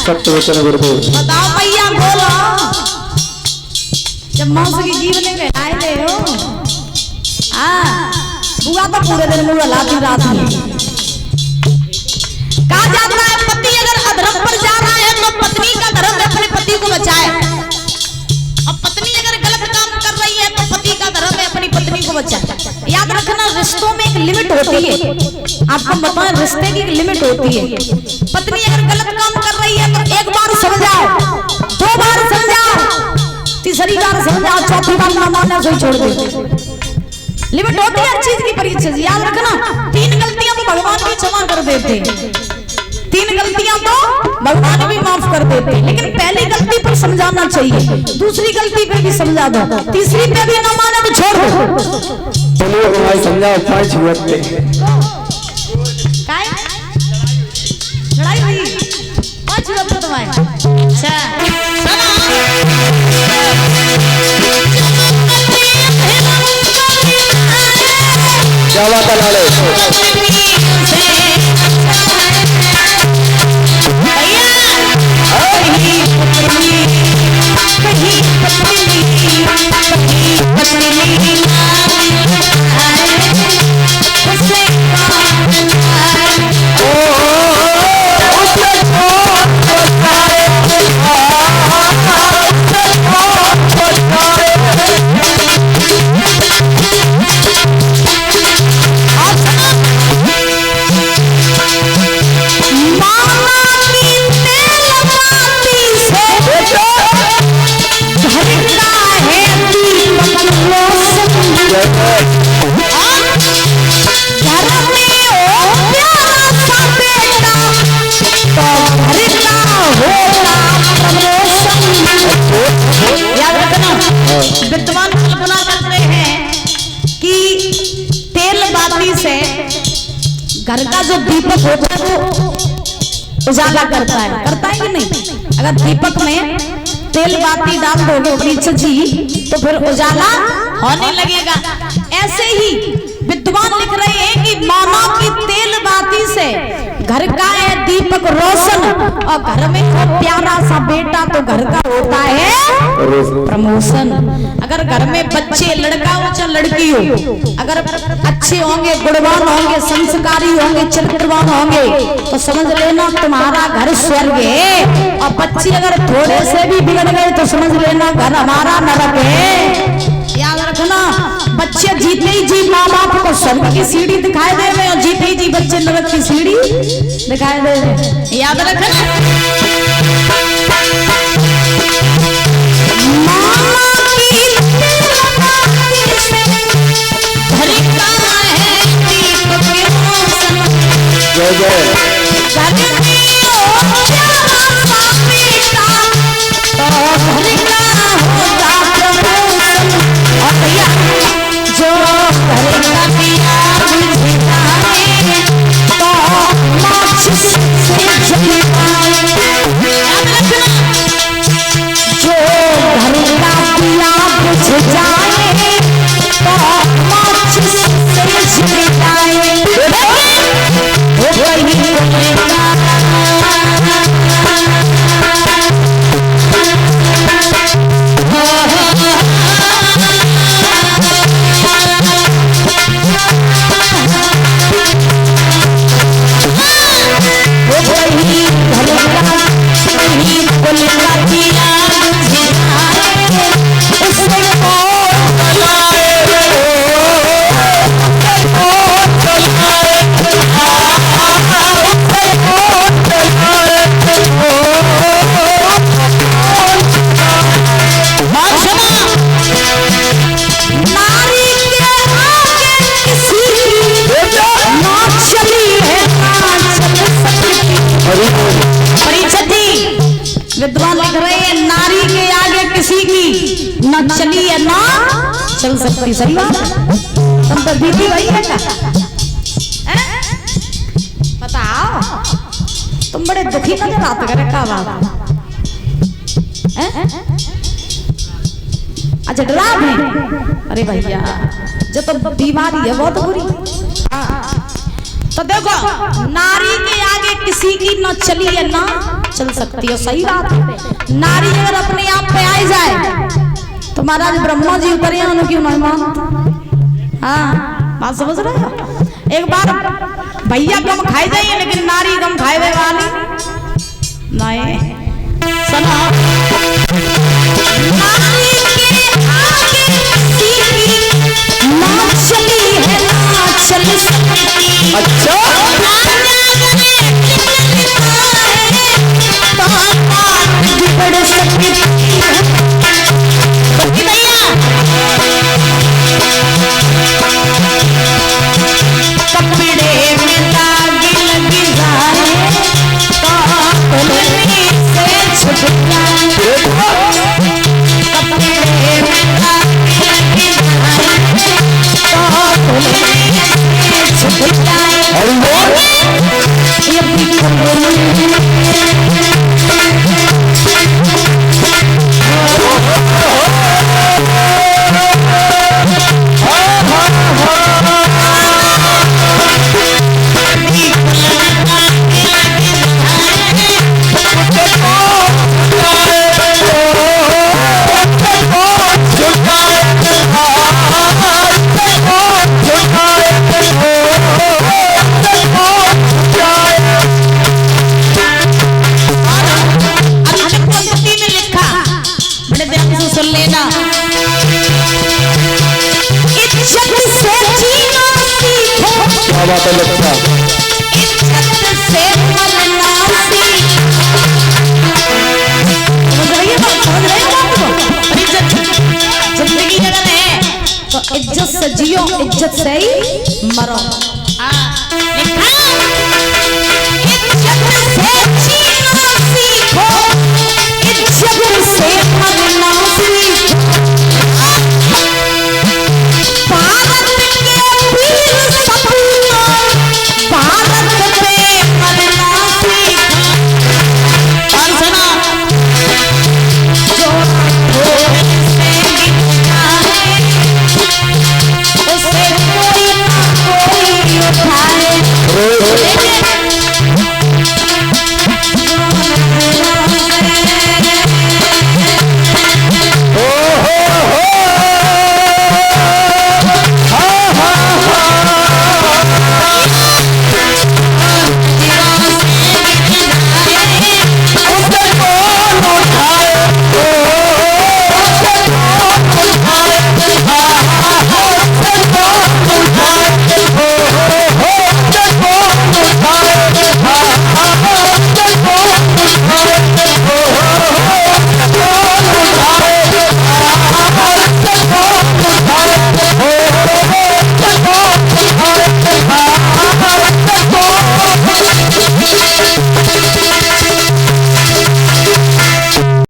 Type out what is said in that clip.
सत्य वचन गुरुदेव। बताओ भैया बोलो, जब मौस की जीवन में आए ले हो बुआ तो पूरे दिन मुँह लाती रात में। कहा जाता है पति अगर अधर्म पर जा रहा है तो पत्नी का धर्म है अपने पति को बचाए, और पत्नी अगर गलत काम कर रही है तो पति का धर्म है अपनी पत्नी को बचाए। याद रखना, रिश्तों में एक लिमिट होती है, आपको बताएं रिश्ते की एक लिमिट होती है। पत्नी अगर गलत काम कर रही है तो एक बार समझाओ, दो बार समझाओ, तीसरी बार समझाओ, चौथी बार ना माने तो छोड़ दो। लिमिट होती है हर चीज की परीक्षा। याद रखना, 3 गलतियां तो भगवान भी क्षमा कर देते, 3 गलतियां तो भगवान भी माफ कर देते, लेकिन पहली गलती पर समझाना चाहिए, दूसरी गलती पे भी समझा दो, तीसरी पे भी ना माने तो छोड़ दो। चलिए भाई समझाओ, 5 हुए काय लड़ाई हुई 5 हुए तुम्हारे। अच्छा क्या बात है लाले विद्वान कल्पना करते हैं कि तेल बाती से घर का जो दीपक होता है वो उजाला करता है कि नहीं? अगर दीपक में तेल बाती डाल दोगे परीक्षा जी तो फिर उजाला होने लगेगा। ऐसे ही विद्वान लिख रहे हैं कि मानव की तेल बाती से घर का है दीपक रोशन, और घर में वो प्यारा सा बेटा तो घर का होता है प्रमोशन। अगर घर में बच्चे लड़का हो चाहे लड़की हो, अगर अच्छे होंगे, गुणवान होंगे, संस्कारी होंगे, चरित्रवान होंगे तो समझ लेना तुम्हारा घर स्वर्ग है, और बच्चे अगर थोड़े से भी बिगड़ गए तो समझ लेना घर हमारा नरक है। याद रखना, बच्चे जीते ही जी माँ बाप को स्वर्ग की सीढ़ी दिखाई दे रहे, और जीते ही जी बच्चे नरक की सीढ़ी दिखाई दे रहे। याद रखना, जय जय विद्वान लिख रहे हैं नारी के आगे किसी की न चली है ना चल सकती। सही बात, तुम तो बीती वही है का? बताओ, तुम बड़े दुखी नजर आते करे का बात? अच्छा डराव है? अरे भैया जो तो बीमारी है बहुत बुरी। तो देखो, नारी के आगे किसी की न चली है ना चल सकती है। सही बात है। नारी अगर अपने आप पे आ जाए तो महाराज ब्रह्मा जी उतरे उनकी महिमा। हाँ बात समझ रहे हो। एक बार भैया कम खाए जाइए लेकिन नारी कम खाए वाली नहीं। सुनो नारी के आगे ना चली है ना चल सकती। अच्छा बिगड़ सकती भैया कपड़े में दाग लग जाए तो खुलने से छुप जाए। कपड़े में दाग लग जाए तो खुलने से छुप जाए। ये सुन लेना। इज्जत से जीना सीखो। क्या बात है लगता। इज्जत से मरना सीखो। समझ रही हो बात को? इज्जत जिंदगी अगर है तो इज्जत से जियो इज्जत से ही मरो।